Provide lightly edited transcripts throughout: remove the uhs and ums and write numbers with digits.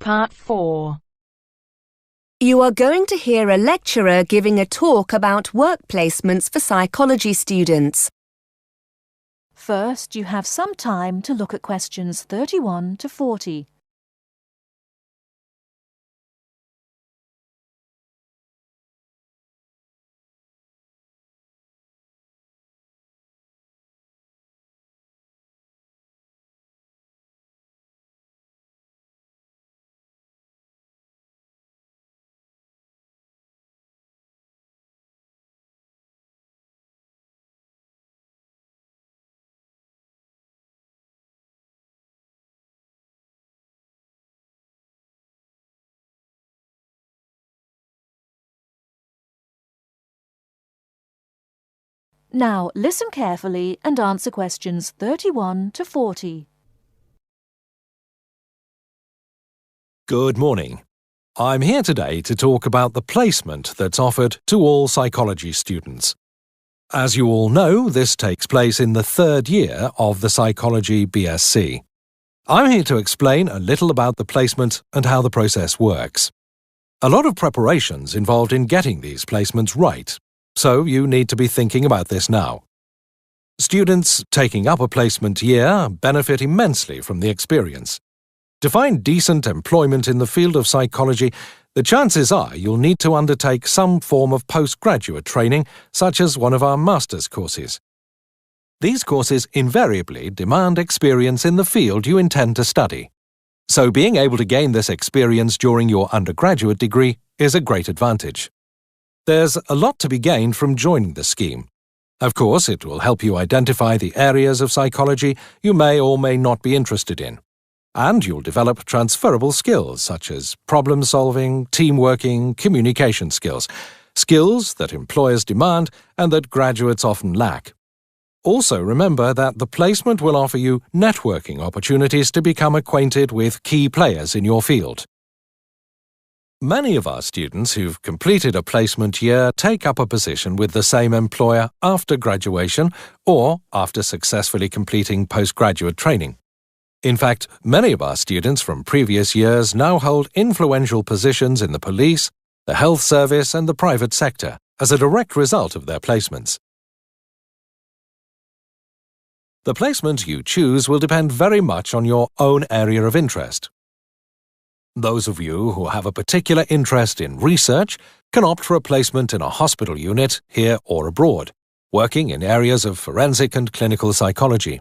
Part 4. You are going to hear a lecturer giving a talk about work placements for psychology students. First, you have some time to look at questions 31 to 40. Now, listen carefully and answer questions 31 to 40. Good morning. I'm here today to talk about the placement that's offered to all psychology students. As you all know, this takes place in the third year of the Psychology BSc. I'm here to explain a little about the placement and how the process works. A lot of preparation's involved in getting these placements right, so you need to be thinking about this now. Students taking up a placement year benefit immensely from the experience. To find decent employment in the field of psychology, the chances are you'll need to undertake some form of postgraduate training, such as one of our master's courses. These courses invariably demand experience in the field you intend to study. So being able to gain this experience during your undergraduate degree is a great advantage. There's a lot to be gained from joining the scheme. Of course, it will help you identify the areas of psychology you may or may not be interested in. And you'll develop transferable skills such as problem-solving, team-working, communication skills that employers demand and that graduates often lack. Also remember that the placement will offer you networking opportunities to become acquainted with key players in your field. Many of our students who've completed a placement year take up a position with the same employer after graduation or after successfully completing postgraduate training. In fact, many of our students from previous years now hold influential positions in the police, the health service and the private sector as a direct result of their placements. The placement you choose will depend very much on your own area of interest. Those of you who have a particular interest in research can opt for a placement in a hospital unit, here or abroad, working in areas of forensic and clinical psychology.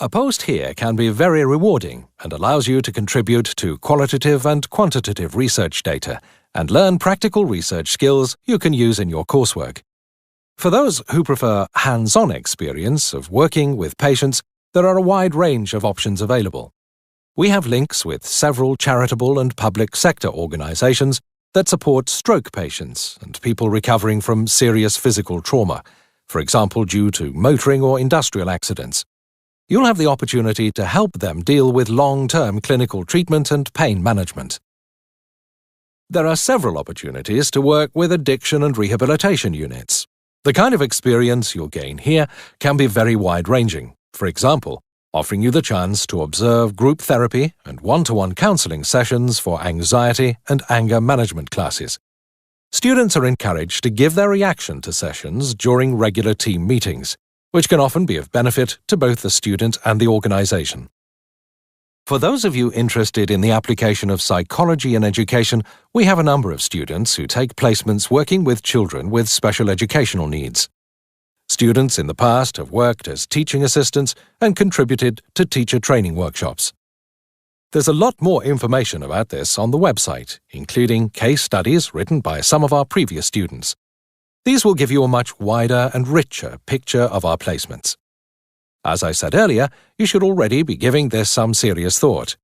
A post here can be very rewarding and allows you to contribute to qualitative and quantitative research data and learn practical research skills you can use in your coursework. For those who prefer hands-on experience of working with patients, there are a wide range of options available. We have links with several charitable and public sector organizations that support stroke patients and people recovering from serious physical trauma, for example due to motoring or industrial accidents. You'll have the opportunity to help them deal with long-term clinical treatment and pain management. There are several opportunities to work with addiction and rehabilitation units. The kind of experience you'll gain here can be very wide-ranging. For example, offering you the chance to observe group therapy and one-to-one counseling sessions for anxiety and anger management classes. Students are encouraged to give their reaction to sessions during regular team meetings, which can often be of benefit to both the student and the organization. For those of you interested in the application of psychology in education, we have a number of students who take placements working with children with special educational needs. Students in the past have worked as teaching assistants and contributed to teacher training workshops. There's a lot more information about this on the website, including case studies written by some of our previous students. These will give you a much wider and richer picture of our placements. As I said earlier, you should already be giving this some serious thought.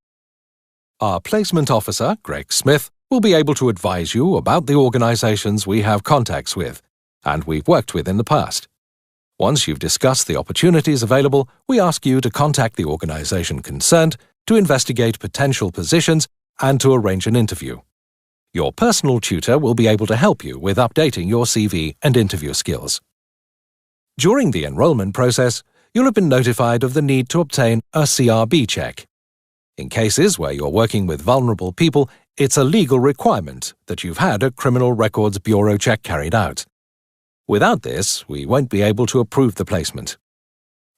Our placement officer, Greg Smith, will be able to advise you about the organizations we have contacts with and we've worked with in the past. Once you've discussed the opportunities available, we ask you to contact the organization concerned to investigate potential positions and to arrange an interview. Your personal tutor will be able to help you with updating your CV and interview skills. During the enrollment process, you'll have been notified of the need to obtain a CRB check. In cases where you're working with vulnerable people, it's a legal requirement that you've had a Criminal Records Bureau check carried out. Without this, we won't be able to approve the placement.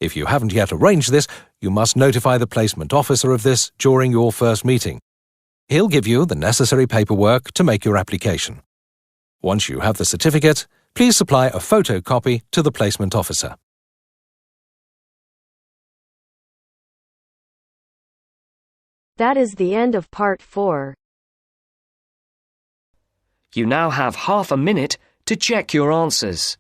If you haven't yet arranged this, you must notify the placement officer of this during your first meeting. He'll give you the necessary paperwork to make your application. Once you have the certificate, please supply a photocopy to the placement officer. That is the end of Part 4. You now have half a minute to check your answers.